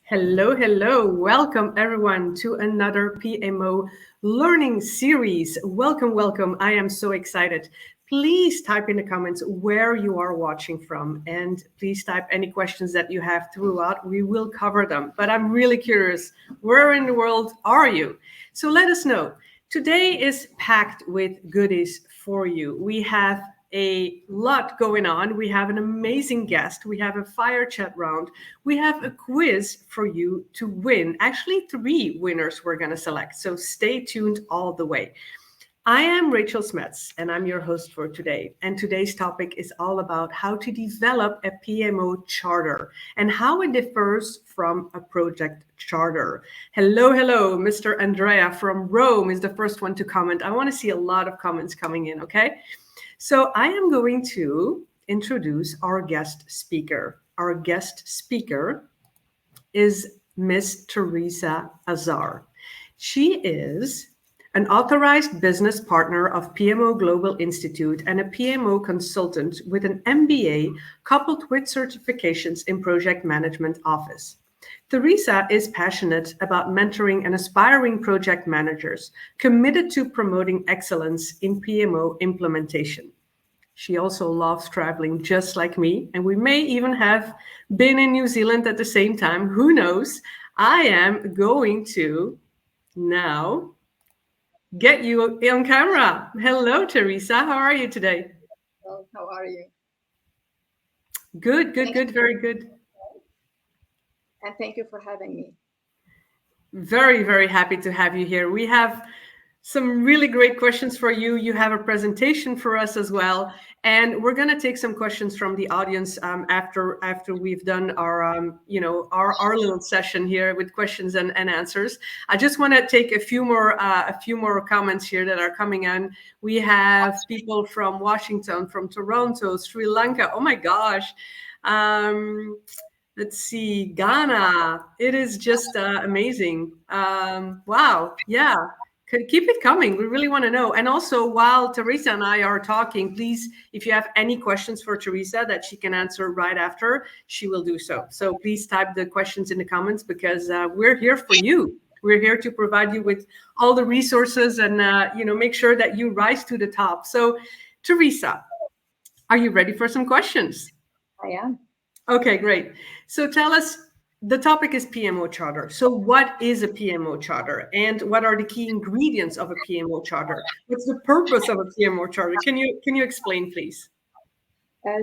Hello, hello. Welcome everyone to another PMO Learning Series. Welcome, welcome. I am so excited. Please type in the comments where you are watching from, and please type any questions that you have throughout. We will cover them, but I'm really curious, where in the world are you? So let us know. Today is packed with goodies for you. We have a lot going on. We have an amazing guest. We have a fire chat round. We have a quiz for you to win. Actually, 3 winners we're going to select. So stay tuned all the way. I am Rachel Smets, and I'm your host for today. And today's topic is all about how to develop a PMO charter and how it differs from a project charter. Hello, hello. Mr. Andrea from Rome is the first one to comment. I want to see a lot of comments coming in, okay? So I am going to introduce our guest speaker. Our guest speaker is Miss Teresa Azar. She is an authorized business partner of PMO Global Institute and a PMO consultant with an MBA coupled with certifications in Project Management Office. Teresa is passionate about mentoring and aspiring project managers, committed to promoting excellence in PMO implementation. She also loves traveling just like me, and we may even have been in New Zealand at the same time. Who knows? I am going to now get you on camera. Hello, Teresa. How are you today? Well, how are you? Good, good, good, very good. And thank you for having me. Very, very happy to have you here. We have some really great questions for you. You have a presentation for us as well, and we're going to take some questions from the audience after we've done our our little session here with questions and answers. I just want to take a few more comments here that are coming in. We have people from Washington, from Toronto, Sri Lanka. Oh my gosh. Let's see, Ghana. It is just amazing. Wow. Yeah. Keep it coming. We really want to know. And also, while Teresa and I are talking, please, if you have any questions for Teresa that she can answer right after, she will do so. So please type the questions in the comments because we're here for you. We're here to provide you with all the resources and make sure that you rise to the top. So, Teresa, are you ready for some questions? I am. Okay, great. So tell us, the topic is PMO Charter. So what is a PMO Charter and what are the key ingredients of a PMO Charter? What's the purpose of a PMO Charter? Can you explain, please?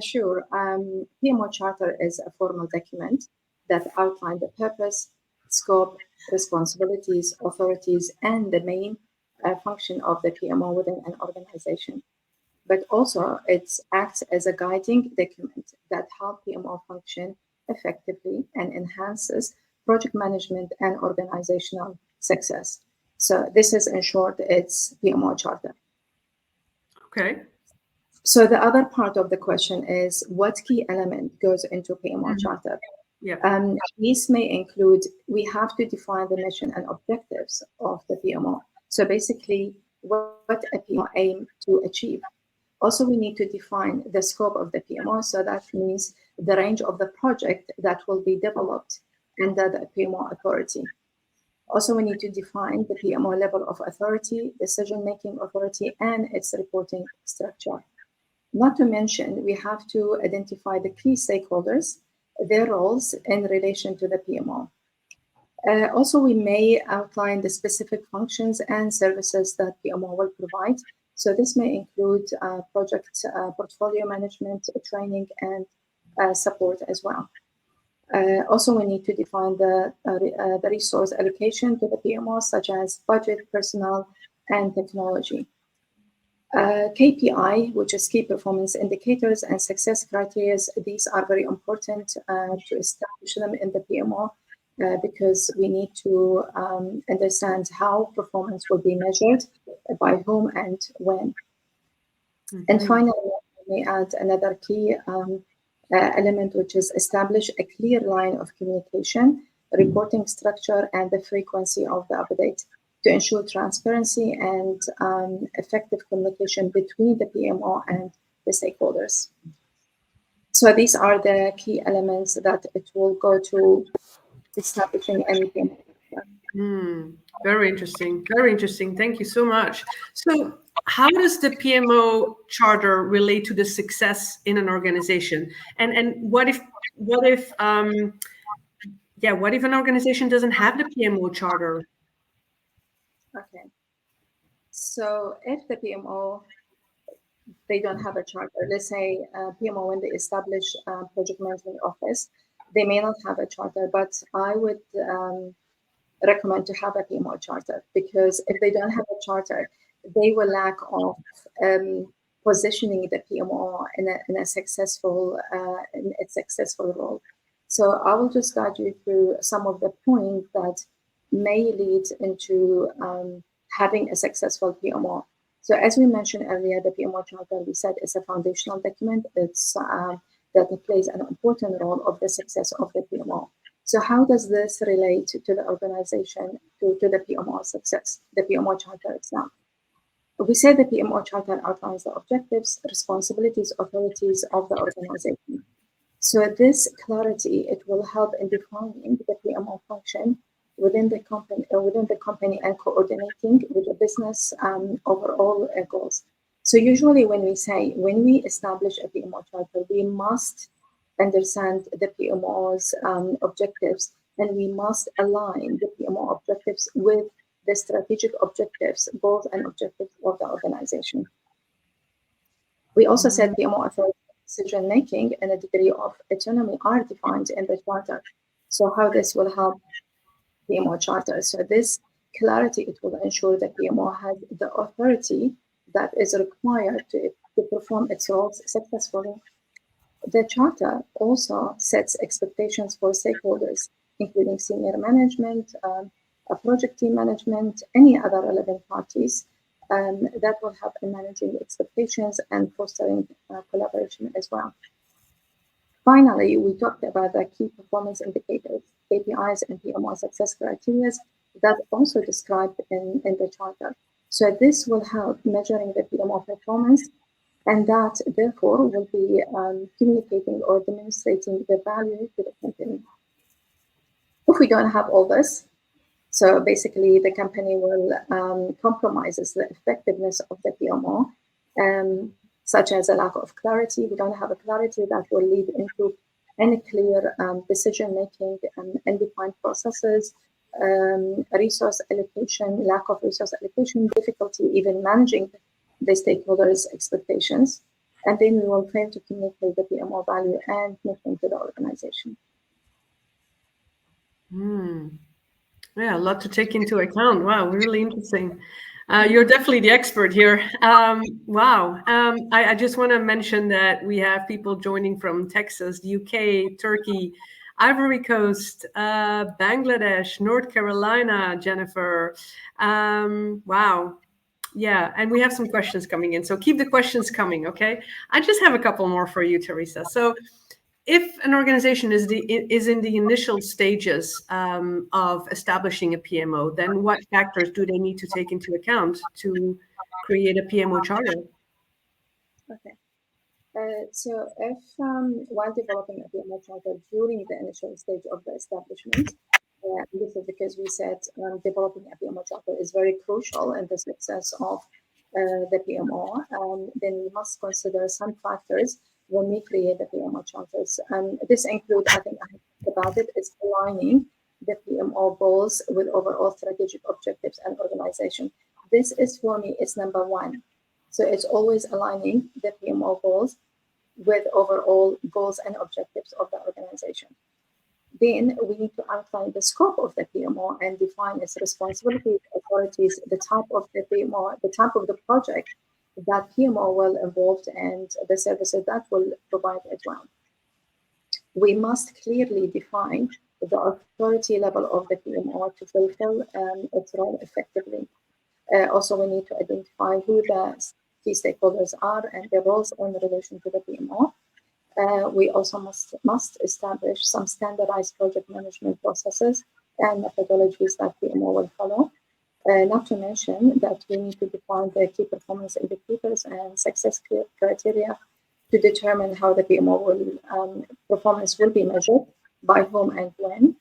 Sure. PMO Charter is a formal document that outlines the purpose, scope, responsibilities, authorities, and the main function of the PMO within an organization. But also, it acts as a guiding document that helps PMO function effectively and enhances project management and organizational success. So this is, in short, it's PMO Charter. Okay. So the other part of the question is what key element goes into PMO Charter? Yeah. These may include, we have to define the mission and objectives of the PMO. So basically, what a PMO aim to achieve. Also, we need to define the scope of the PMO. So that means the range of the project that will be developed under the PMO authority. Also, we need to define the PMO level of authority, decision-making authority, and its reporting structure. Not to mention, we have to identify the key stakeholders, their roles in relation to the PMO. Also, we may outline the specific functions and services that PMO will provide. So this may include project portfolio management, training, and support as well. Also, we need to define the resource allocation to the PMO, such as budget, personnel, and technology. KPI, which is key performance indicators and success criteria, these are very important to establish them in the PMO because we need to understand how performance will be measured, by whom and when. Mm-hmm. And finally, we may add another key element, which is establish a clear line of communication, reporting structure, and the frequency of the update to ensure transparency and effective communication between the PMO and the stakeholders. So these are the key elements that it will go to establishing any PMO. Very interesting. Very interesting. Thank you so much. So, how does the PMO Charter relate to the success in an organization? And what if what if an organization doesn't have the PMO Charter? Okay. So if the PMO, they don't have a charter, let's say PMO, when they establish a project management office, they may not have a charter, but I would recommend to have a PMO charter, because if they don't have a charter, they will lack of positioning the PMO in a successful role. So I will just guide you through some of the points that may lead into having a successful PMO. So as we mentioned earlier, the PMO charter, we said, is a foundational document. It's that plays an important role of the success of the PMO. So how does this relate to the organization, to the PMO success, the PMO charter itself? We say the PMO charter outlines the objectives, responsibilities, authorities of the organization. So this clarity, it will help in defining the PMO function within the company and coordinating with the business overall goals. So usually when we establish a PMO charter, we must understand the PMO's objectives, and we must align the PMO objectives with the strategic objectives, goals and objectives of the organization. We also said PMO authority decision making and a degree of autonomy are defined in the charter. So how this will help PMO charter? So this clarity, it will ensure that PMO has the authority that is required to perform its roles successfully. The charter also sets expectations for stakeholders, including senior management, a project team management, any other relevant parties, that will help in managing expectations and fostering collaboration as well. Finally, we talked about the key performance indicators, KPIs, and PMO success criteria that also described in the charter. So this will help measuring the PMO performance, and that therefore will be communicating or demonstrating the value to the company. If we don't have all this, so basically the company will compromises the effectiveness of the PMO, such as a lack of clarity. We don't have a clarity that will lead into any clear decision making and defined processes, resource allocation, lack of resource allocation, difficulty even managing the stakeholders' expectations, and then we will fail to communicate the PMO value and mission to the organization. Yeah, a lot to take into account. Wow, really interesting. You're definitely the expert here. Wow. I just want to mention that we have people joining from Texas, UK, Turkey, Ivory Coast, Bangladesh, North Carolina, Jennifer. Wow. Yeah, and we have some questions coming in. So keep the questions coming, okay? I just have a couple more for you, Teresa. So if an organization is in the initial stages of establishing a PMO, then what factors do they need to take into account to create a PMO charter? Okay. So if while developing a PMO charter during the initial stage of the establishment, this is because we said developing a PMO charter is very crucial in the success of the PMO, then we must consider some factors when we create the PMO charters. This includes, I think I talked about it, is aligning the PMO goals with overall strategic objectives and organization. This is, for me, it's number one. So it's always aligning the PMO goals with overall goals and objectives of the organization. Then we need to outline the scope of the PMO and define its responsibilities, authorities, the type of the PMO, the type of the project that PMO will involve, and the services that will provide as well. We must clearly define the authority level of the PMO to fulfill its role effectively. Also, we need to identify who the key stakeholders are and their roles in relation to the PMO. We also must establish some standardized project management processes and methodologies that PMO will follow. Not to mention that we need to define the key performance indicators and success criteria to determine how the PMO performance will be measured, by whom and when.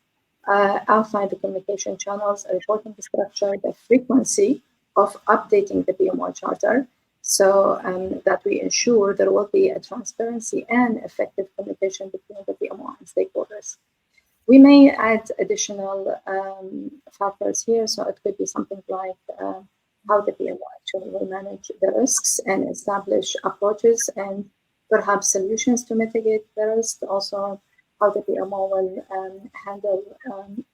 outline the communication channels, reporting structure, the frequency of updating the PMO Charter, so that we ensure there will be a transparency and effective communication between the PMO and stakeholders. We may add additional factors here, so it could be something like how the PMO actually will manage the risks and establish approaches and perhaps solutions to mitigate the risk. Also, how the PMO will handle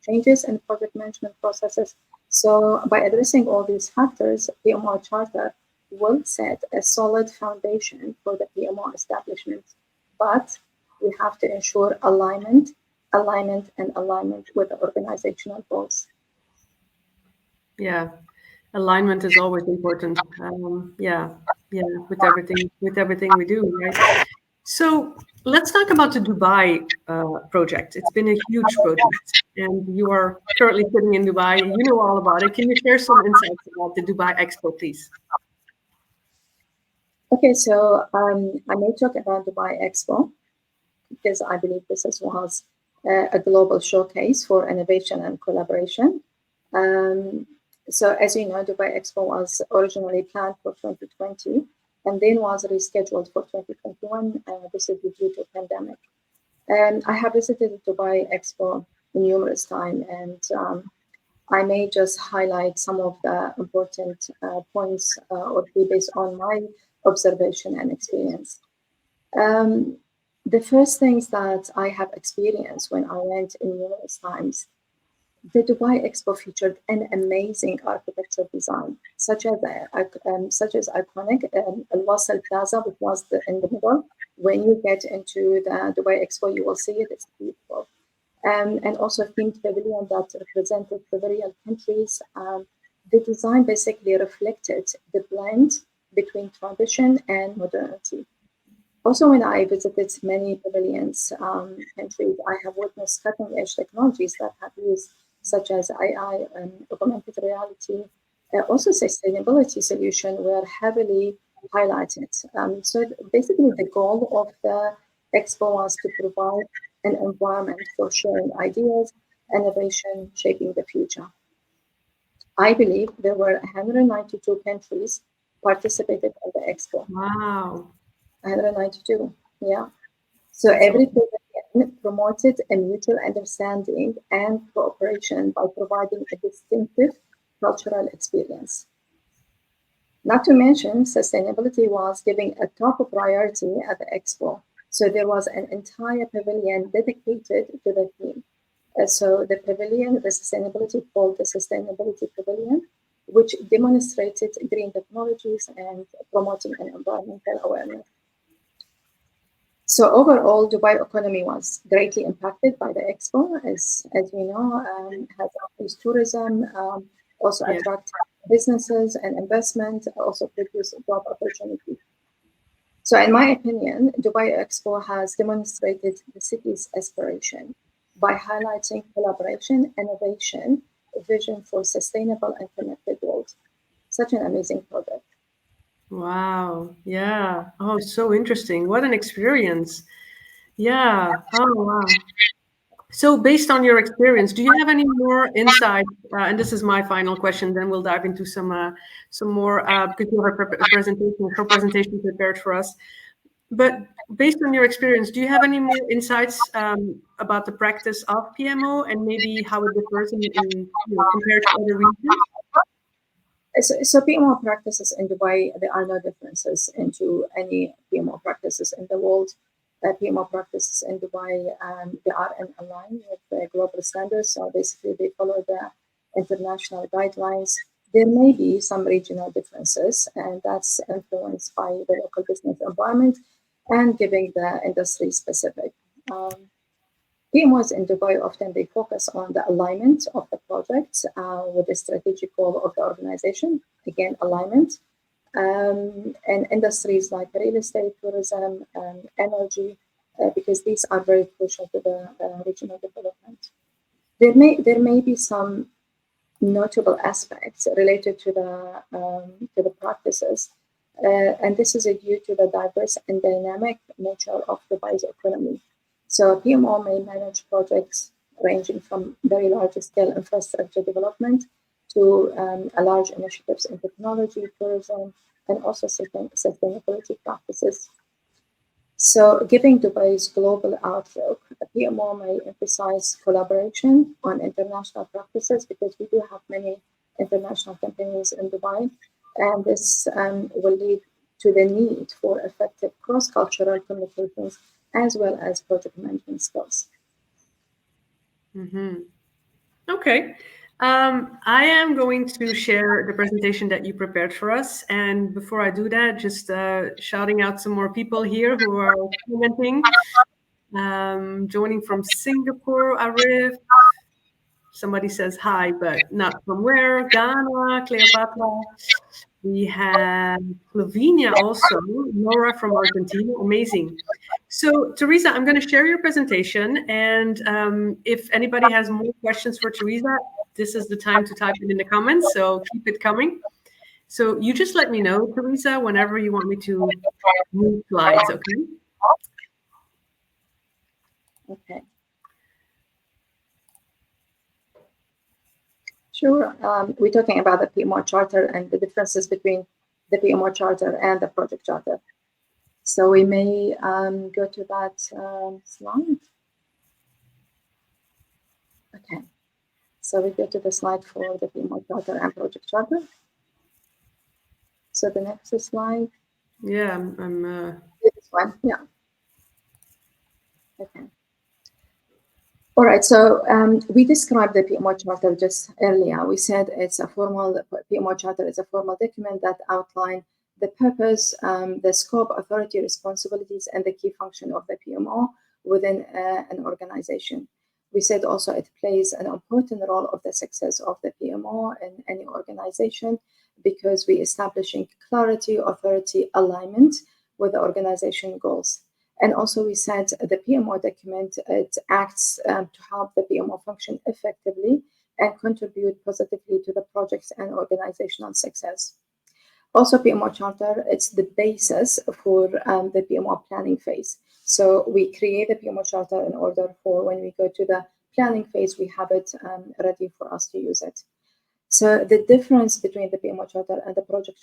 changes in project management processes. So by addressing all these factors, PMO Charter will set a solid foundation for the PMO establishment. But we have to ensure alignment with the organizational goals. Yeah, alignment is always important. With everything we do, right? So let's talk about the Dubai project. It's been a huge project, and you are currently sitting in Dubai. You know all about it. Can you share some insights about the Dubai Expo, please? Okay, so I may talk about Dubai Expo because I believe this was a global showcase for innovation and collaboration. So as you know, Dubai Expo was originally planned for 2020 and then was rescheduled for 2021. This is due to pandemic. And I have visited Dubai Expo numerous times, and I may just highlight some of the important points or key based on my observation and experience. The first things that I have experienced when I went in numerous times, the Dubai Expo featured an amazing architectural design, such as iconic Al-Wasl Plaza, which was in the middle. When you get into the Dubai Expo, you will see it. It's beautiful. And also themed pavilion that represented the various countries. The design basically reflected the blend between tradition and modernity. Also, when I visited many pavilions countries, I have witnessed cutting-edge technologies that have used, such as AI and augmented reality. Also, sustainability solutions were heavily highlighted. So basically, the goal of the expo was to provide an environment for sharing ideas, innovation, shaping the future. I believe there were 192 countries participated in the expo. Wow. 192, yeah. So every pavilion promoted a mutual understanding and cooperation by providing a distinctive cultural experience. Not to mention, sustainability was given a top priority at the expo. So there was an entire pavilion dedicated to the theme. So the pavilion, the sustainability called the Sustainability Pavilion, which demonstrated green technologies and promoting an environmental awareness. So overall, Dubai economy was greatly impacted by the expo, as we know, has increased tourism, also attract businesses and investment, also produce job opportunities. So in my opinion, Dubai Expo has demonstrated the city's aspiration by highlighting collaboration, innovation, vision for sustainable and connected world. Such an amazing project. Wow. Yeah. Oh, so interesting. What an experience. Yeah. Oh, wow. So, based on your experience, do you have any more insight? And this is my final question. Then we'll dive into some more because you have a presentation prepared for us. But based on your experience, do you have any more insights about the practice of PMO and maybe how it differs compared to other regions? So PMO practices in Dubai, there are no differences into any PMO practices in the world. PMO practices in Dubai, they are in line with the global standards. So basically, they follow the international guidelines. There may be some regional differences, and that's influenced by the local business environment and giving the industry specific. PMOs in Dubai often they focus on the alignment of the project with the strategic goal of the organization. Again, alignment. And industries like real estate, tourism, energy, because these are very crucial to the regional development. There may be some notable aspects related to the practices, and this is due to the diverse and dynamic nature of Dubai's economy. So PMO may manage projects ranging from very large-scale infrastructure development to large initiatives in technology, tourism, and also sustainability practices. So, given Dubai's global outlook, PMO may emphasize collaboration on international practices because we do have many international companies in Dubai, and this will lead to the need for effective cross-cultural communications as well as project management skills. Mm-hmm. Okay. I am going to share the presentation that you prepared for us. And before I do that, just shouting out some more people here who are commenting. Joining from Singapore, Arif. Somebody says hi, but not from where. Ghana, Cleopatra. We have Lavinia also, Laura from Argentina. Amazing. So, Teresa, I'm going to share your presentation. And if anybody has more questions for Teresa, this is the time to type it in the comments. So keep it coming. So you just let me know, Teresa, whenever you want me to move slides, okay? Okay. Sure. We're talking about the PMO Charter and the differences between the PMO Charter and the Project Charter. So we may go to that slide. Okay. So we go to the slide for the PMO Charter and Project Charter. So the next slide. Yeah, This one, yeah. Okay. All right, so we described the PMO Charter just earlier. We said it's a formal, PMO Charter is a formal document that outlines the purpose, the scope, authority, responsibilities, and the key function of the PMO within an organization. We said also it plays an important role of the success of the PMO in any organization because we establishing clarity, authority, alignment with the organization goals. And also we said the PMO document, it acts to help the PMO function effectively and contribute positively to the project's and organizational success. Also, PMO Charter, it's the basis for the PMO planning phase. So we create the PMO Charter in order for when we go to the planning phase, we have it ready for us to use it. So the difference between the PMO Charter and the Project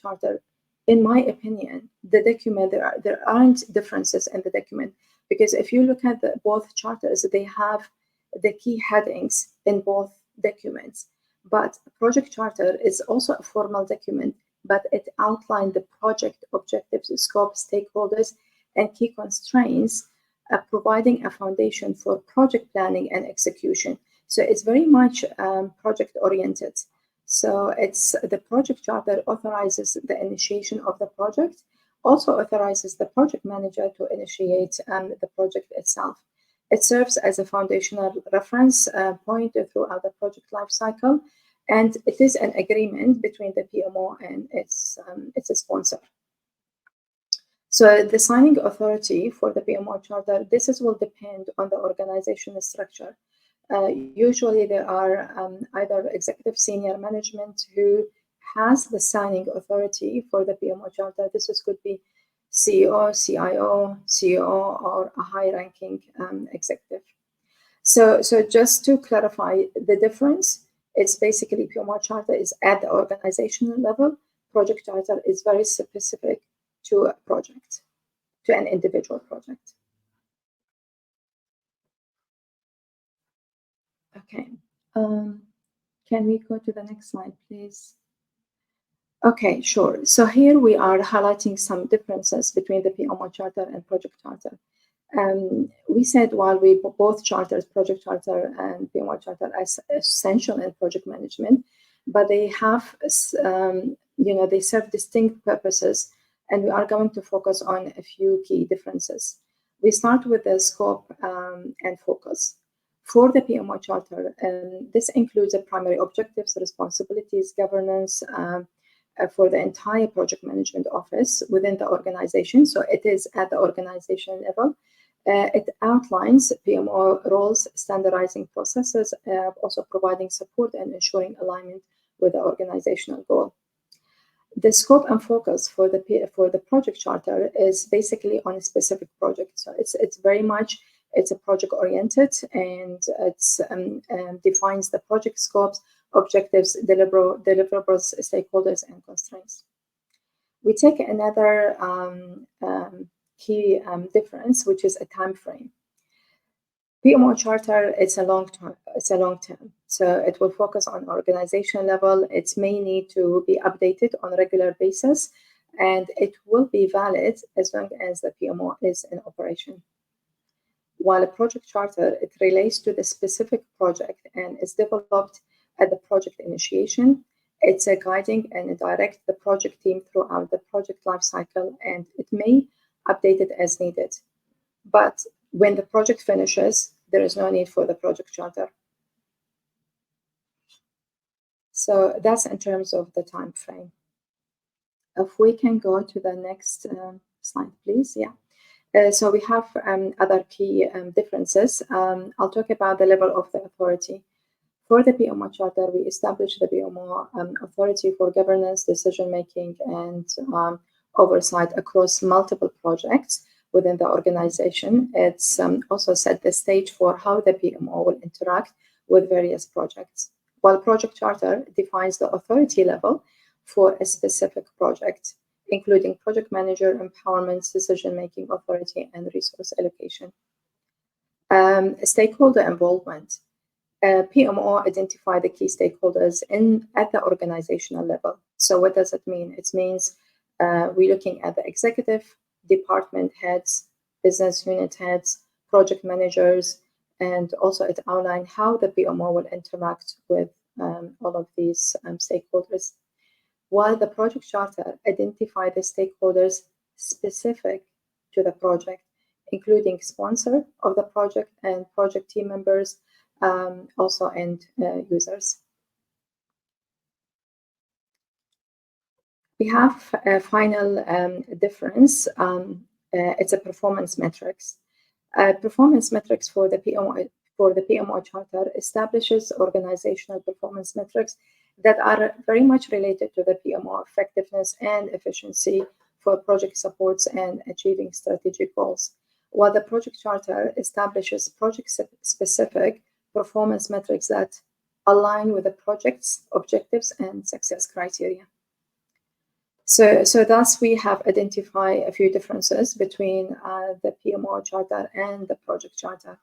Charter, in my opinion, the document, there aren't differences in the document because if you look at both charters, they have the key headings in both documents. But Project Charter is also a formal document, but it outlined the project objectives, scope, stakeholders, and key constraints, providing a foundation for project planning and execution. So it's very much project-oriented. So it's the Project Charter authorizes the initiation of the project, also authorizes the project manager to initiate the project itself. It serves as a foundational reference point throughout the project lifecycle, and it is an agreement between the PMO and its sponsor. So the signing authority for the PMO Charter, will depend on the organizational structure. Usually there are either executive senior management who has the signing authority for the PMO Charter. This could be CEO, CIO, CEO, or a high-ranking executive. So just to clarify the difference, it's basically PMO Charter is at the organizational level. Project Charter is very specific to a project, to an individual project. Okay, can we go to the next slide, please? Okay, sure. So here we are highlighting some differences between the PMO Charter and Project Charter. We said while we both charters, Project Charter and PMO Charter, as essential in project management, but they have, they serve distinct purposes, and we are going to focus on a few key differences. We start with the scope and focus. For the PMO Charter, this includes the primary objectives, responsibilities, governance for the entire project management office within the organization. So it is at the organization level. It outlines PMO roles, standardizing processes, also providing support and ensuring alignment with the organizational goal. The scope and focus for the Project Charter is basically on a specific project. So it's very much It's a project-oriented, and it's defines the project scopes, objectives, deliverables, stakeholders, and constraints. We take another key difference, which is a time frame. PMO Charter, it's a long term. So it will focus on organization level. It may need to be updated on a regular basis, and it will be valid as long as the PMO is in operation. While a project charter, it relates to the specific project and is developed at the project initiation. It's a guiding and direct the project team throughout the project lifecycle, and it may update it as needed. But when the project finishes, there is no need for the project charter. So that's in terms of the time frame. If we can go to the next slide, please. Yeah. So we have other key differences. I'll talk about the level of the authority. For the PMO Charter, we established the PMO authority for governance, decision-making, and oversight across multiple projects within the organization. It's also set the stage for how the PMO will interact with various projects, while Project Charter defines the authority level for a specific project, including project manager, empowerment, decision-making authority, and resource allocation. Stakeholder involvement. PMO identify the key stakeholders at the organizational level. So what does it mean? It means we're looking at the executive, department heads, business unit heads, project managers, and also it outlines how the PMO will interact with all of these stakeholders. While the project charter identify the stakeholders specific to the project, including sponsor of the project and project team members, also end users. We have a final difference. It's a performance metrics. Performance metrics for the PMO Charter establishes organizational performance metrics that are very much related to the PMO effectiveness and efficiency for project supports and achieving strategic goals, while the Project Charter establishes project-specific performance metrics that align with the project's objectives and success criteria. So thus we have identified a few differences between the PMO Charter and the Project Charter.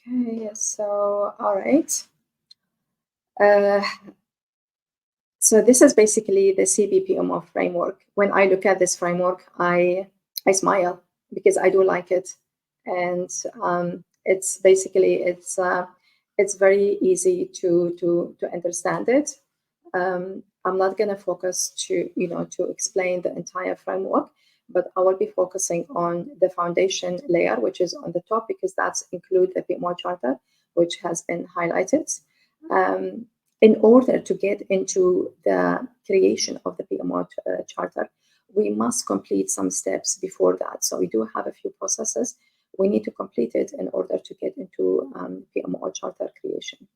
Okay, so all right. So this is basically the CBPMO framework. When I look at this framework, I smile because I do like it, and it's basically it's very easy to understand it. I'm not going to focus to explain the entire framework, but I will be focusing on the foundation layer, which is on the top, because that's include the PMO Charter, which has been highlighted. In order to get into the creation of the PMO Charter, we must complete some steps before that. So we do have a few processes. We need to complete it in order to get into PMO Charter creation.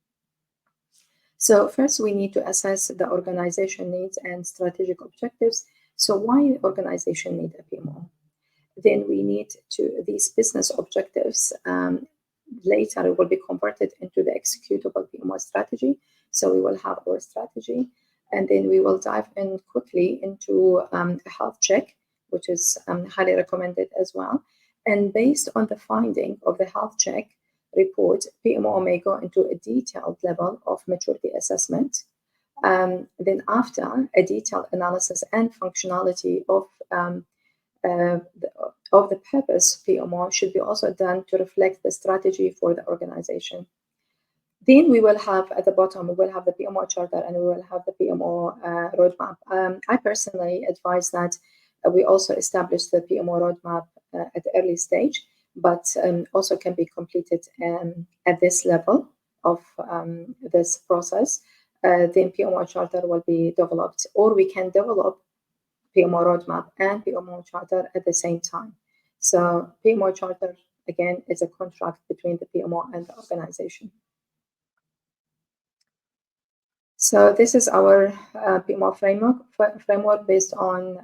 So first, we need to assess the organization needs and strategic objectives. So why organization need a PMO? Then we need to, these business objectives later will be converted into the executable PMO strategy. So we will have our strategy, and then we will dive in quickly into a health check, which is highly recommended as well. And based on the finding of the health check report, PMO may go into a detailed level of maturity assessment. Then after a detailed analysis and functionality of the purpose, PMO should be also done to reflect the strategy for the organization. Then we will have at the bottom, we will have the PMO Charter and we will have the PMO roadmap. I personally advise that we also establish the PMO roadmap at the early stage, but also can be completed at this level of this process. Then PMO Charter will be developed, or we can develop PMO roadmap and PMO Charter at the same time. So PMO Charter, again, is a contract between the PMO and the organization. So this is our PMO framework based on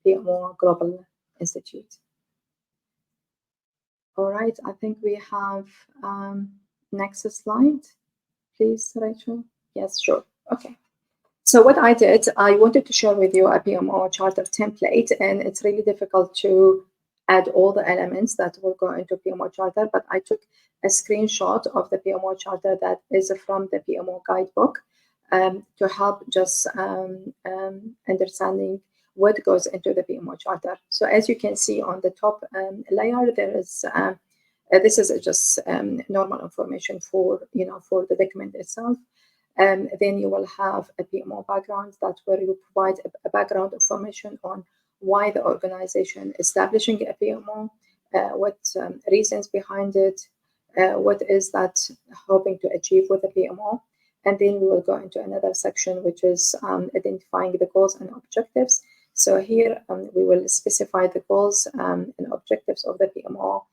PMO Global Institute. All right, I think we have next slide, please, Rachel. Yes, sure. Okay. So what I did, I wanted to share with you a PMO Charter template, and it's really difficult to add all the elements that will go into PMO Charter, but I took a screenshot of the PMO Charter that is from the PMO guidebook to help just understanding what goes into the PMO Charter. So as you can see on the top layer, there is this is just normal information for for the document itself. Then you will have a PMO background that where you provide a background information on why the organization is establishing a PMO, what reasons behind it, what is that hoping to achieve with the PMO. And then we will go into another section, which is identifying the goals and objectives. So here we will specify the goals and objectives of the PMO.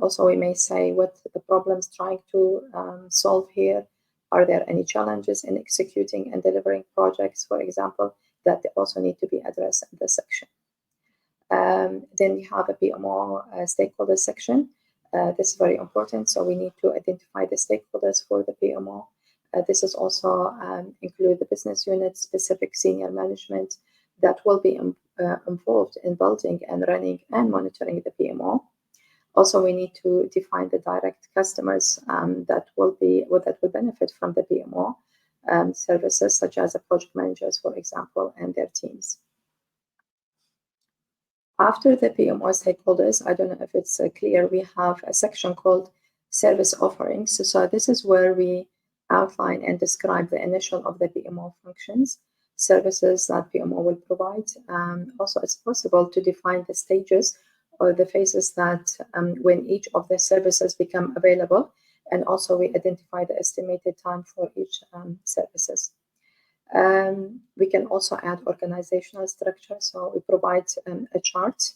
Also, we may say what the problems trying to solve here. Are there any challenges in executing and delivering projects, for example, that also need to be addressed in this section? Then we have a PMO stakeholder section. This is very important. So we need to identify the stakeholders for the PMO. This is also include the business unit, specific senior management that will be involved in building and running and monitoring the PMO. Also, we need to define the direct customers that will benefit from the PMO services, such as the project managers, for example, and their teams. After the PMO stakeholders, I don't know if it's clear, we have a section called service offerings. So this is where we outline and describe the initial of the PMO functions, services that PMO will provide. Also, it's possible to define the stages or the phases that when each of the services become available, and also we identify the estimated time for each services. We can also add organizational structure. So we provide a chart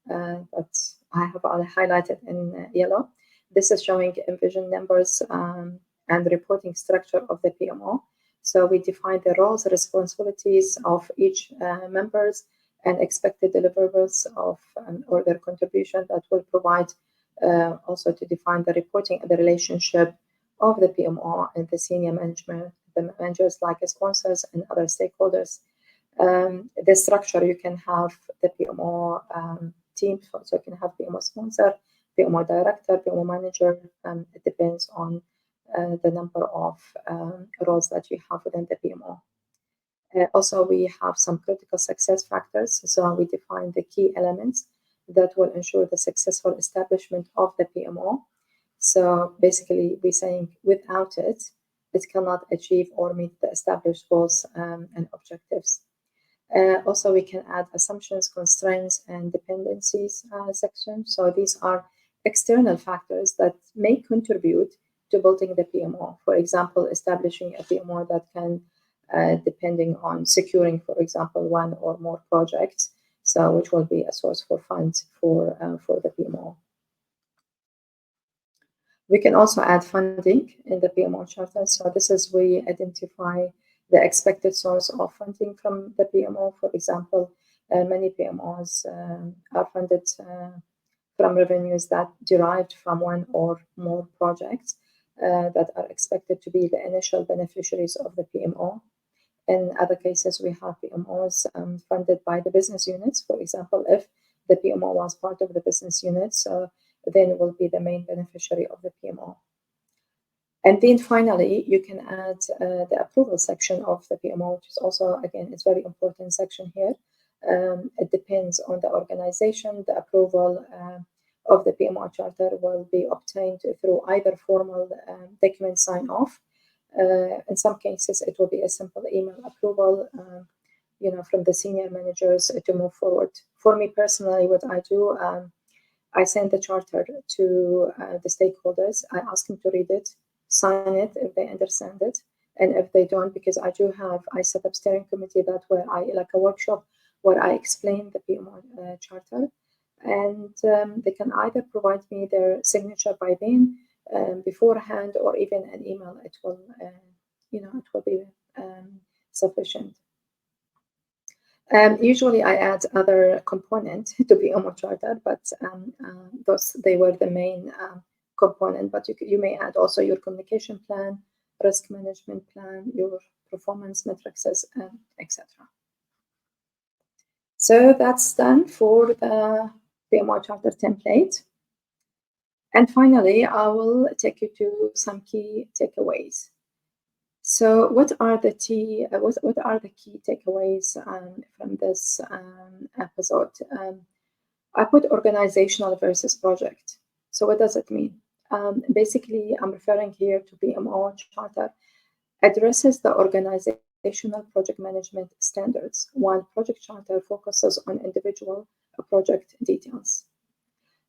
that I have highlighted in yellow. This is showing envision numbers and reporting structure of the PMO. So we define the roles, responsibilities of each members, and expected deliverables of or their contribution that will provide also to define the reporting and the relationship of the PMO and the senior management, the managers like sponsors and other stakeholders. The structure, you can have the PMO team, so you can have PMO sponsor, PMO director, PMO manager. It depends on the number of roles that you have within the PMO. Also, we have some critical success factors. So we define the key elements that will ensure the successful establishment of the PMO. So basically, we're saying without it, it cannot achieve or meet the established goals and objectives. Also, we can add assumptions, constraints, and dependencies section. So these are external factors that may contribute to building the PMO. For example, establishing a PMO that can depending on securing, for example, one or more projects, so which will be a source for funds for the PMO. We can also add funding in the PMO Charter. So this is we identify the expected source of funding from the PMO. For example, many PMOs are funded from revenues that derived from one or more projects that are expected to be the initial beneficiaries of the PMO. In other cases, we have PMOs funded by the business units. For example, if the PMO was part of the business units, then it will be the main beneficiary of the PMO. And then finally, you can add the approval section of the PMO, which is also, again, it's very important section here. It depends on the organization. The approval of the PMO Charter will be obtained through either formal document sign-off. In some cases, it will be a simple email approval, from the senior managers to move forward. For me personally, what I do, I send the charter to the stakeholders. I ask them to read it, sign it if they understand it, and if they don't, because I set up steering committee that where I like a workshop where I explain the PMO Charter, and they can either provide me their signature by then. Beforehand or even an email, it will be sufficient. Usually I add other component to PMO Charter, but they were the main component. But you may add also your communication plan, risk management plan, your performance metrics, etc. So that's done for the PMO Charter template. And finally, I will take you to some key takeaways. So, what are the key takeaways from this episode? I put organizational versus project. So, what does it mean? Basically, I'm referring here to PMO Charter addresses the organizational project management standards, while Project Charter focuses on individual project details.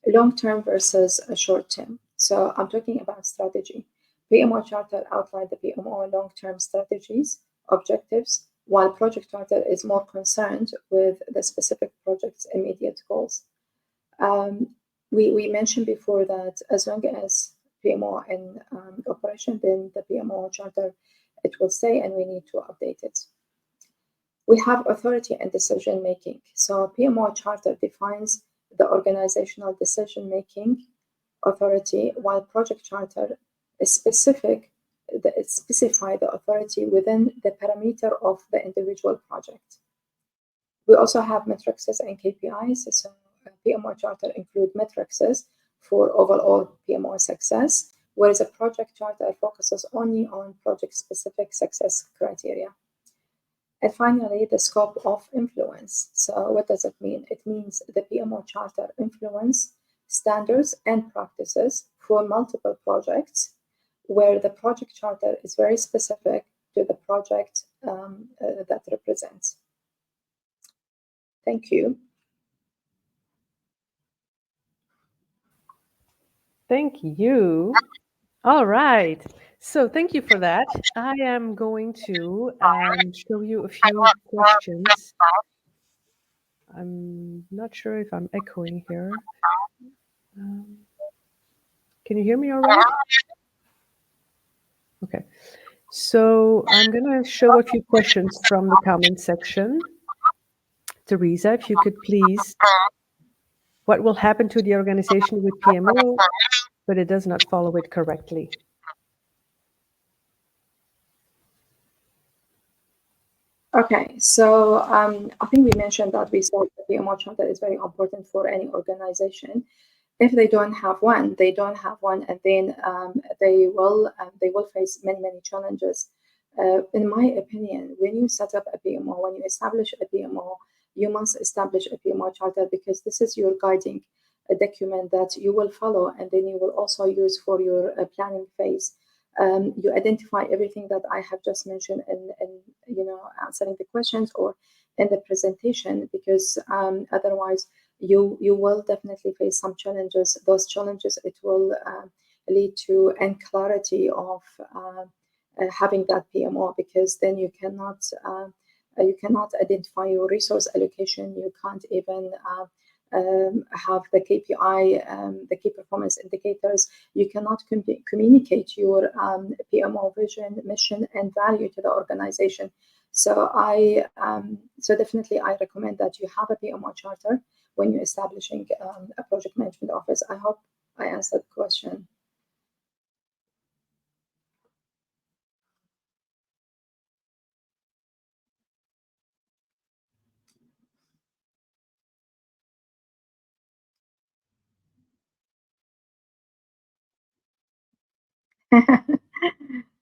Long-term versus short-term. So I'm talking about strategy. PMO Charter outlined the PMO long-term strategies, objectives, while Project Charter is more concerned with the specific project's immediate goals. We mentioned before that as long as PMO in operation, then the PMO Charter, it will stay and we need to update it. We have authority and decision making. So PMO Charter defines the organizational decision-making authority, while Project Charter is specify the authority within the parameter of the individual project. We also have metrics and KPIs. So PMO Charter include metrics for overall PMO success, whereas a Project Charter focuses only on project-specific success criteria. And finally, the scope of influence. So what does it mean? It means the PMO Charter influence standards and practices for multiple projects, where the Project Charter is very specific to the project that represents. Thank you. Thank you. All right. So thank you for that. I am going to show you a few questions. I'm not sure if I'm echoing here. Can you hear me all right? Okay. So I'm going to show a few questions from the comment section. Teresa, if you could please, what will happen to the organization with PMO, but it does not follow it correctly? Okay, so I think we mentioned that we said the PMO Charter is very important for any organization. If they don't have one, they don't have one, and then they will face many challenges. In my opinion, when you set up a PMO, when you establish a PMO, you must establish a PMO Charter because this is your guiding document that you will follow, and then you will also use for your planning phase. You identify everything that I have just mentioned in answering the questions or in the presentation, because otherwise you will definitely face some challenges. Those challenges, it will lead to unclarity of having that PMO, because then you cannot identify your resource allocation. You can't even have the KPI, the key performance indicators. You cannot communicate your PMO vision, mission, and value to the organization. So definitely I recommend that you have a PMO Charter when you're establishing a project management office. I hope I answered the question.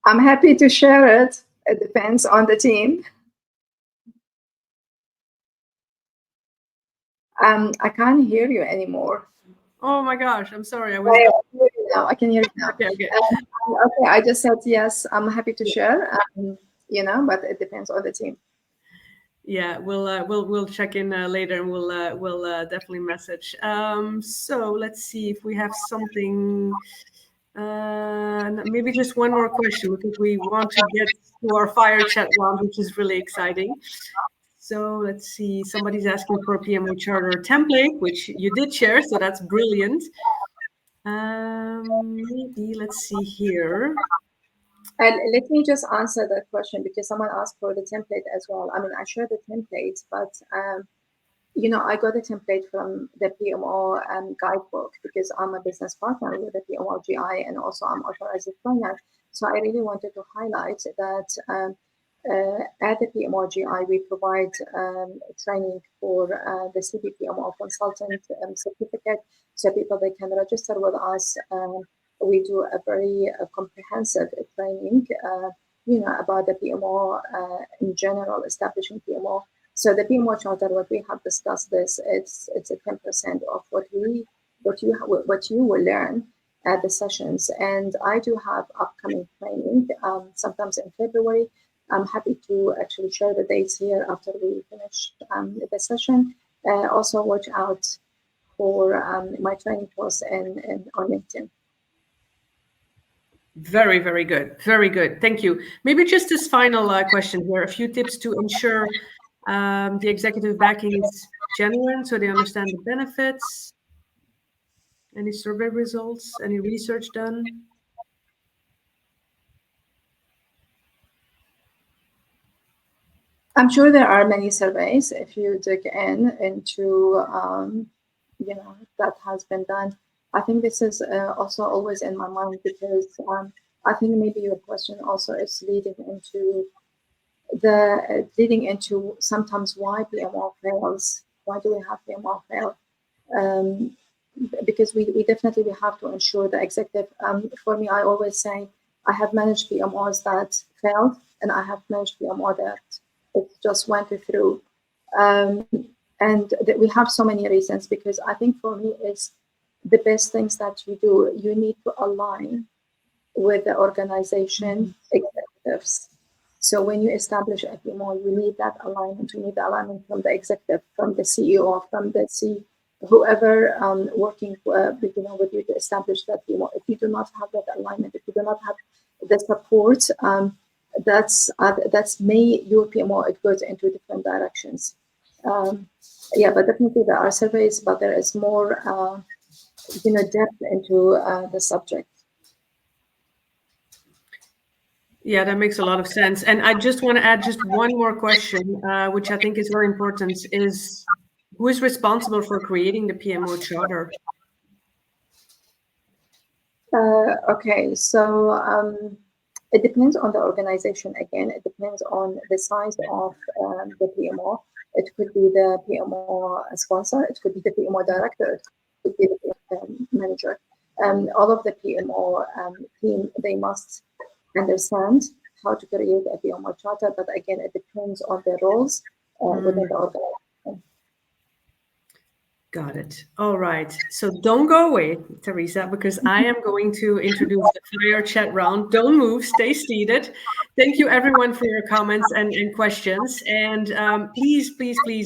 I'm happy to share it. It depends on the team. I can't hear you anymore. Oh my gosh, I'm sorry. I can hear you now. Okay. Okay, I just said yes. I'm happy to share. But it depends on the team. Yeah, we'll check in later, and we'll definitely message. So let's see if we have something. Maybe just one more question, because we want to get to our fire chat round, which is really exciting. So let's see. Somebody's asking for a PMO Charter template, which you did share, so that's brilliant. Maybe let's see here. And let me just answer that question because someone asked for the template as well. I mean, I share the template, but I got the template from the PMO guidebook because I'm a business partner with the PMO GI and also I'm authorized trainer. So I really wanted to highlight that at the PMO GI, we provide training for the CBPMO consultant certificate. So people, they can register with us. We do a very comprehensive training, about the PMO in general, establishing PMO. So the PMO Charter, what we have discussed this, it's a 10% of what you will learn at the sessions. And I do have upcoming training, sometimes in February. I'm happy to actually share the dates here after we finish the session. Also watch out for my training course and on LinkedIn. Very, very good. Very good. Thank you. Maybe just this final question here, a few tips to ensure the executive backing is genuine so they understand the benefits. Any survey results? Any research done? I'm sure there are many surveys if you dig into that has been done. I think this is also always in my mind because I think maybe your question also is leading into sometimes why PMO fails. Why do we have PMO fail? Because we definitely have to ensure the executive. For me, I always say I have managed PMOs that failed, and I have managed PMO that it just went through. And we have so many reasons because I think for me is the best things that you do. You need to align with the organization executives. So when you establish a PMO, you need that alignment. You need the alignment from the executive, from the CEO, from the whoever working with you to establish that PMO. If you do not have that alignment, if you do not have the support, that's made your PMO, it goes into different directions. But definitely there are surveys, but there is more depth into the subject. Yeah, that makes a lot of sense. And I just want to add just one more question, which I think is very important, is who is responsible for creating the PMO Charter? Okay, so it depends on the organization. Again, it depends on the size of the PMO. It could be the PMO sponsor, it could be the PMO director, it could be the PMO manager. All of the PMO team, they must understand how to create a PMO charter, but again, it depends on the roles within the organization. Got it. All right. So don't go away, Teresa, because I am going to introduce the fire chat round. Don't move. Stay seated. Thank you, everyone, for your comments and questions. And please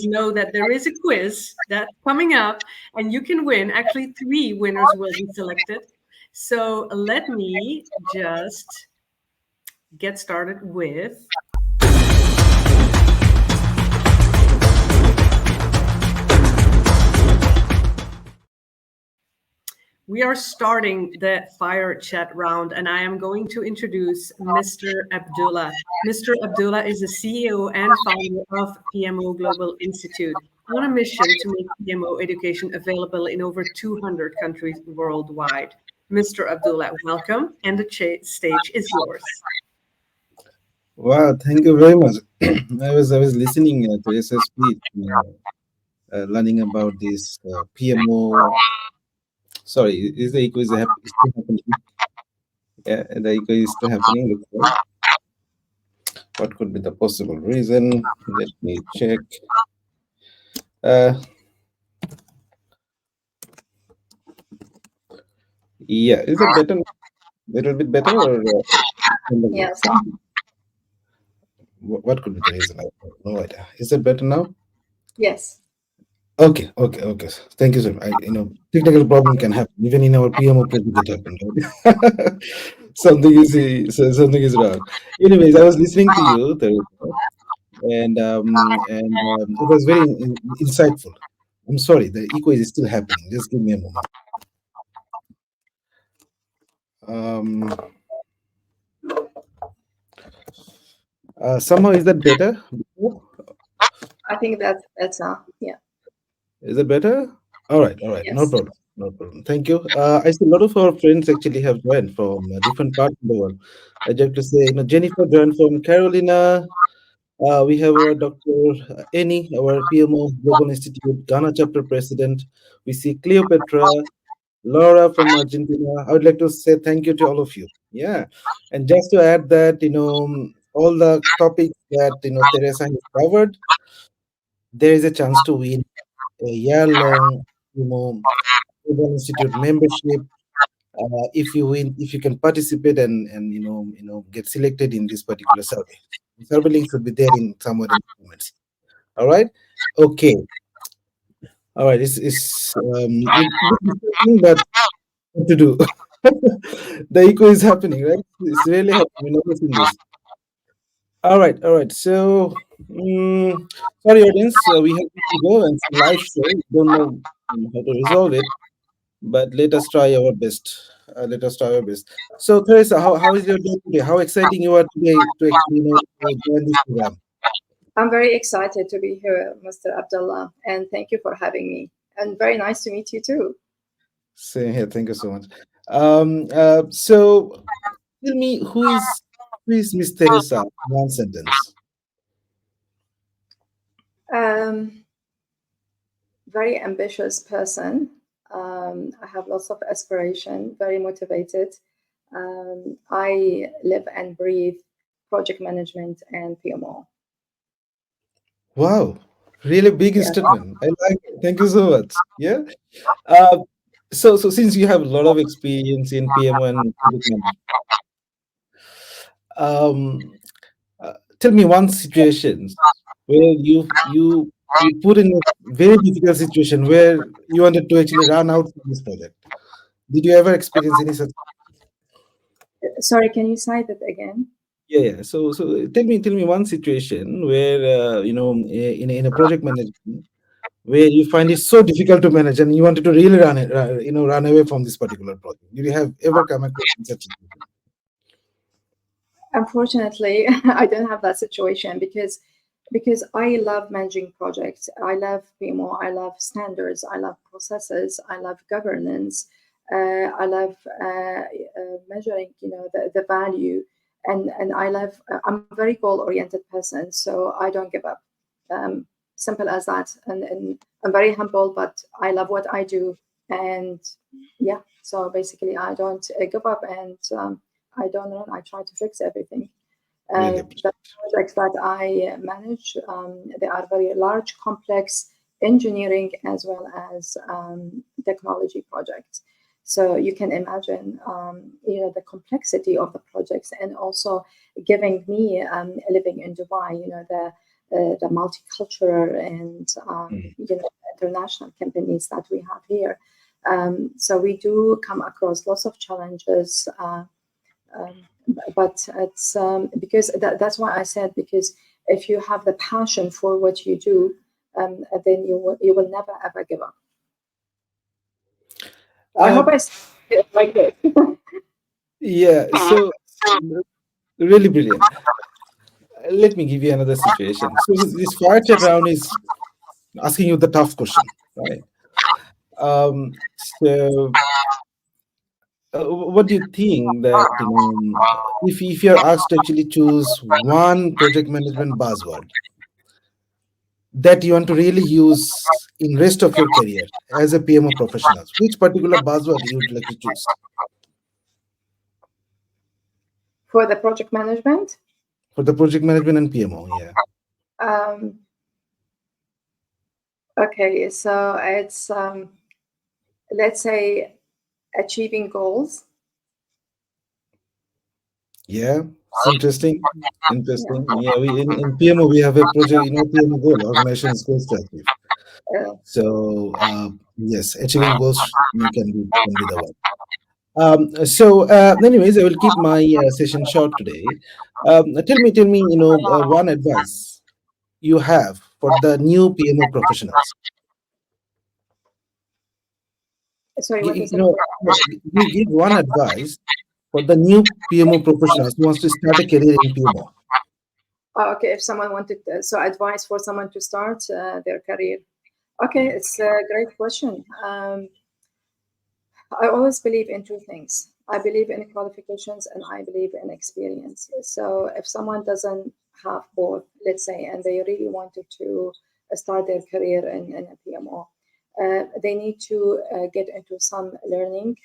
know that there is a quiz that's coming up, and you can win. Actually, 3 winners will be selected. So let me just get started with... We are starting the fire chat round, and I am going to introduce Mr. Abdullah. Mr. Abdullah is the CEO and founder of PMO Global Institute, on a mission to make PMO education available in over 200 countries worldwide. Mr. Abdullah, welcome, and the stage is yours. Wow, thank you very much. I was listening to Teresa's speech, learning about this PMO. Sorry, is the echo still happening? Yeah, the echo is still happening. Looks like. What could be the possible reason? Let me check. Yeah, is it better? Little bit better, or Yes. What could be the reason? I have no idea. Is it better now? Yes. Okay. Thank you, sir. Technical problem can happen even in our PMO project. It happened, right? something is wrong. Anyways, I was listening to you, Teresa, and it was very insightful. I'm sorry, the echo is still happening. Just give me a moment. Somehow, is that better? I think that's yeah. Is it better? All right, no Yes. problem, no problem. Thank you. I see a lot of our friends actually have joined from different parts of the world. I'd like to say, Jennifer joined from Carolina. We have our Dr. Eni, our PMO Global Institute Ghana chapter president. We see Cleopatra, Laura from Argentina. I would like to say thank you to all of you. Yeah, and just to add that, all the topics that Teresa has covered, there is a chance to win a year-long, you know, Global Institute membership. If you win, if you can participate and get selected in this particular survey. The survey link should be there in somewhere in the comments. All right. Okay. All right. Good discussion, but what to do? The echo is happening, right? It's really happening. We're noticing this. All right. All right. So, sorry, audience. We have to go and some live show. We don't know how to resolve it, but let us try our best. Let us try our best. So, Teresa, how is your day today? How exciting you are today to actually join this program? I'm very excited to be here, Mr. Abdullah, and thank you for having me. And very nice to meet you too. Same here. Thank you so much. So, tell me, who is Miss Teresa? In one sentence. Um, Very ambitious person. I have lots of aspiration, very motivated. I live and breathe project management and PMO. Wow, really big Yeah. statement. I like it. Thank you so much. Yeah. Uh, so since you have a lot of experience in PMO and project management, um, tell me one situation where you put in a very difficult situation where you wanted to actually run out from this project. Did you ever experience any such? Sorry, can you cite it again? Yeah, yeah. So tell me one situation where in a project management where you find it so difficult to manage and you wanted to really run away from this particular project. Did you have ever come across such situation? Unfortunately, I don't have that situation because I love managing projects. I love PMO. I love standards. I love processes. I love governance. I love measuring, the value, and I love. I'm a very goal oriented person, so I don't give up. Simple as that. And I'm very humble, but I love what I do, and yeah. So basically, I don't give up, and I don't run. I try to fix everything. Really appreciate. The projects that I manage, they are very large, complex engineering as well as technology projects. So you can imagine, the complexity of the projects, and also giving me living in Dubai, the multicultural and international companies that we have here. So we do come across lots of challenges. But it's because that's why I said, because if you have the passion for what you do, then you will never ever give up. I hope Uh, I said it like this. yeah, so really brilliant. Let me give you another situation. So this fire chat round is asking you the tough question, right? So what do you think that if you're asked to actually choose one project management buzzword that you want to really use in rest of your career as a PMO professional, which particular buzzword you would like to choose For the project management, for the project management and PMO? Yeah. um, okay, so it's let's say achieving goals. Yeah, it's interesting. Yeah. Interesting. Yeah, we in PMO we have a project, PMO goal, organization's goals to achieve. So yes, achieving goals can be the one. Anyways, I will keep my session short today. Tell me, one advice you have for the new PMO professionals. Sorry, Gi- what is You the know, give one advice for the new PMO professionals who wants to start a career in PMO. Okay, if someone wanted advice for someone to start their career. Okay, it's a great question. I always believe in two things. I believe in qualifications and I believe in experience. So if someone doesn't have both, let's say, and they really wanted to start their career in a PMO, they need to get into some learning,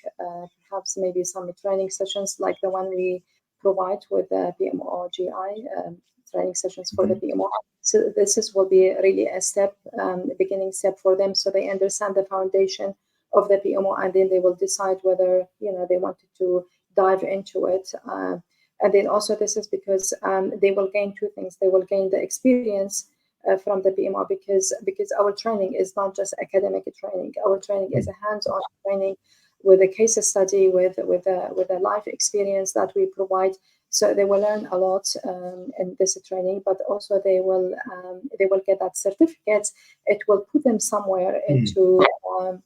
perhaps maybe some training sessions like the one we provide with the PMO GI, training sessions for the PMO. So will be really a step, beginning step for them, so they understand the foundation of the PMO, and then they will decide whether they wanted to dive into it. And then also this is because they will gain two things. They will gain the experience from the PMO because our training is not just academic training. Our training is a hands-on training with a case study, with a life experience that we provide. So they will learn a lot in this training, but also they will get that certificates. It will put them somewhere into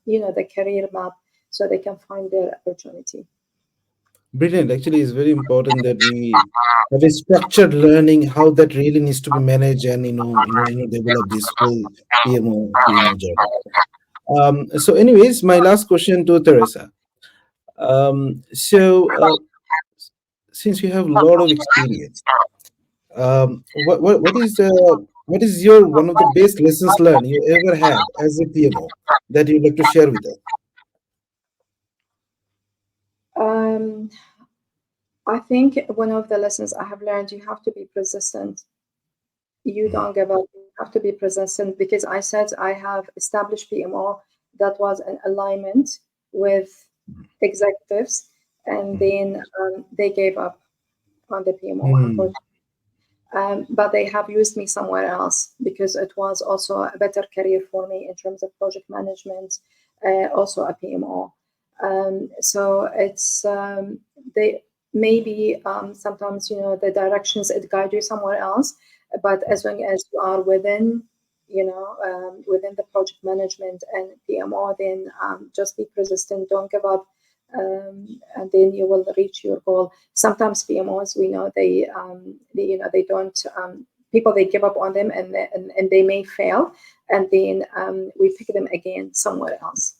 the career map, so they can find their opportunity. Brilliant. Actually, it's very important that we have a structured learning how that really needs to be managed and develop this whole PMO journey. So, anyways, my last question to Teresa. Since you have a lot of experience, what is your one of the best lessons learned you ever had as a PMO that you'd like to share with us? I think one of the lessons I have learned, you have to be persistent. You don't give up. You have to be persistent, because I said I have established PMO that was an alignment with executives, and then they gave up on the PMO, unfortunately. But they have used me somewhere else because it was also a better career for me in terms of project management, also a PMO. So it's they maybe sometimes the directions it guide you somewhere else, but as long as you are within within the project management and PMO, then just be persistent, don't give up, and then you will reach your goal. Sometimes PMOs, we know they don't people, they give up on them, and they may fail, and then we pick them again somewhere else.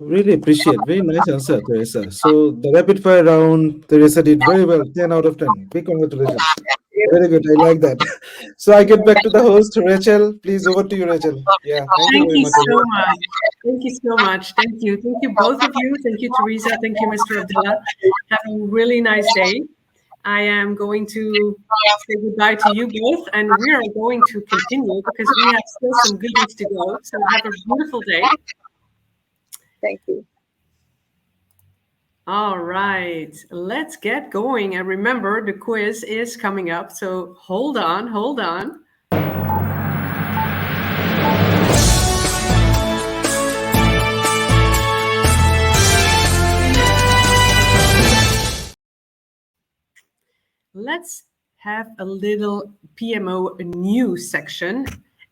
Really appreciate. Very nice answer, Teresa. So the rapid fire round, Teresa did very well. 10 out of 10. Big congratulations. Very good. I like that. So I get back to the host, Rachel. Please, over to you, Rachel. Yeah, thank you Thank very you much. so much. Thank you so much. Thank you. Thank you, both of you. Thank you, Teresa. Thank you, Mr. Abdullah. Have a really nice day. I am going to say goodbye to you both, and we are going to continue because we have still some goodies to go. So have a beautiful day. Thank you. All right, let's get going. And remember, the quiz is coming up. So hold on, hold on. Let's have a little PMO news section.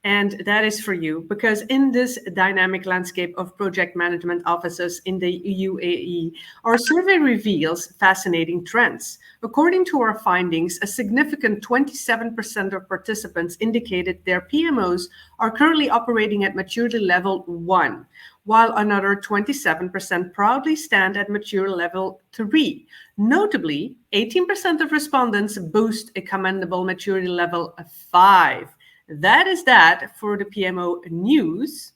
And that is for you, because in this dynamic landscape of project management offices in the UAE, our survey reveals fascinating trends. According to our findings, a significant 27% of participants indicated their PMOs are currently operating at maturity level 1, while another 27% proudly stand at mature level 3. Notably, 18% of respondents boast a commendable maturity level 5. That is that for the PMO news.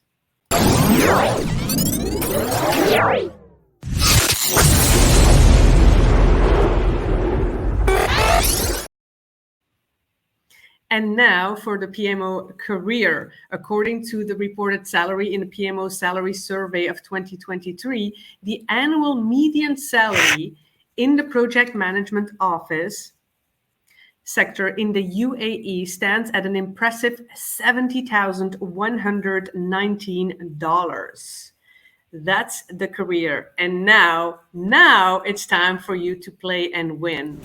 And now for the PMO career. According to the reported salary in the PMO salary survey of 2023, the annual median salary in the project management office sector in the UAE stands at an impressive $70,119. That's the career. And now it's time for you to play and win.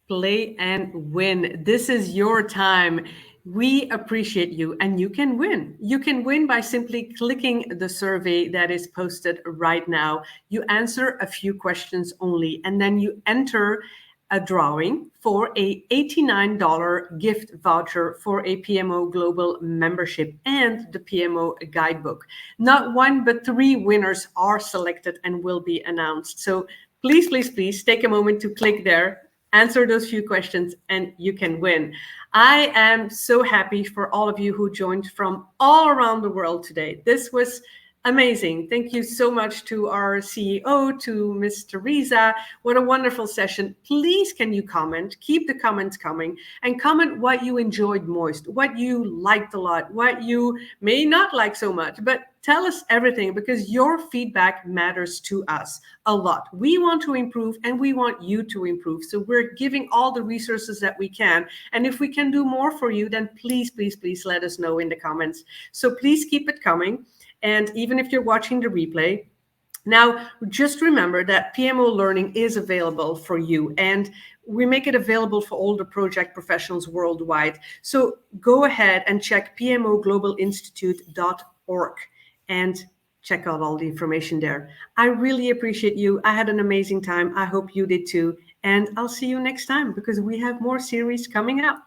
Play and win. This is your time. We appreciate you, and you can win. You can win by simply clicking the survey that is posted right now. You answer a few questions only, and then you enter a drawing for a $89 gift voucher for a PMO Global membership and the PMO guidebook. Not one, but 3 winners are selected and will be announced. So please, please, please take a moment to click there, answer those few questions, and you can win. I am so happy for all of you who joined from all around the world today. This was amazing. Thank you so much to our CEO, to Miss Teresa. What a wonderful session. Please, can you comment? Keep the comments coming, and comment what you enjoyed most, what you liked a lot, what you may not like so much, but tell us everything, because your feedback matters to us a lot. We want to improve, and we want you to improve. So we're giving all the resources that we can. And if we can do more for you, then please, please, please let us know in the comments. So please keep it coming. And even if you're watching the replay, now just remember that PMO Learning is available for you, and we make it available for all the project professionals worldwide. So go ahead and check pmoglobalinstitute.org and check out all the information there. I really appreciate you. I had an amazing time. I hope you did too. And I'll see you next time, because we have more series coming up.